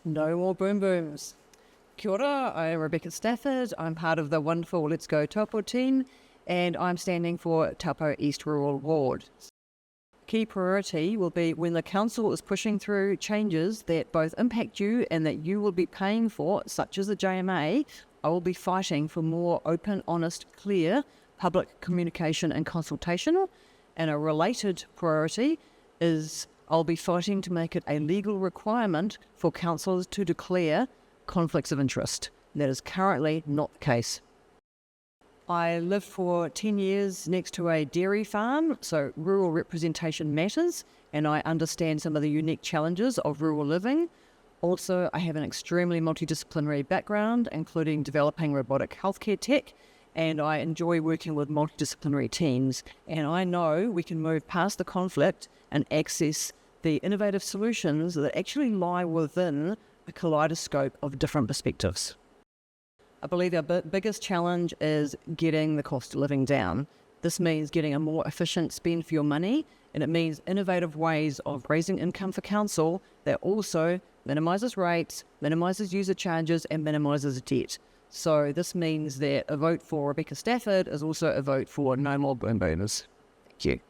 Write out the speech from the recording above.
No more boom booms. Kia ora, I'm Rebecca Stafford. I'm part of the wonderful Let's Go Taupō team, and I'm standing for Taupō East Rural Ward. Key priority will be when the council is pushing through changes that both impact you and that you will be paying for, such as the JMA, I will be fighting for more open, honest, clear public communication and consultation. And a related priority is I'll be fighting to make it a legal requirement for councillors to declare conflicts of interest. That is currently not the case. I lived for 10 years next to a dairy farm, so rural representation matters, and I understand some of the unique challenges of rural living. Also, I have an extremely multidisciplinary background, including developing robotic healthcare tech, and I enjoy working with multidisciplinary teams. And I know we can move past the conflict and access the innovative solutions that actually lie within a kaleidoscope of different perspectives. I believe our biggest challenge is getting the cost of living down. This means getting a more efficient spend for your money, and it means innovative ways of raising income for council that also minimises rates, minimises user charges, and minimises debt. So this means that a vote for Rebecca Stafford is also a vote for no more boom boomers. Thank you.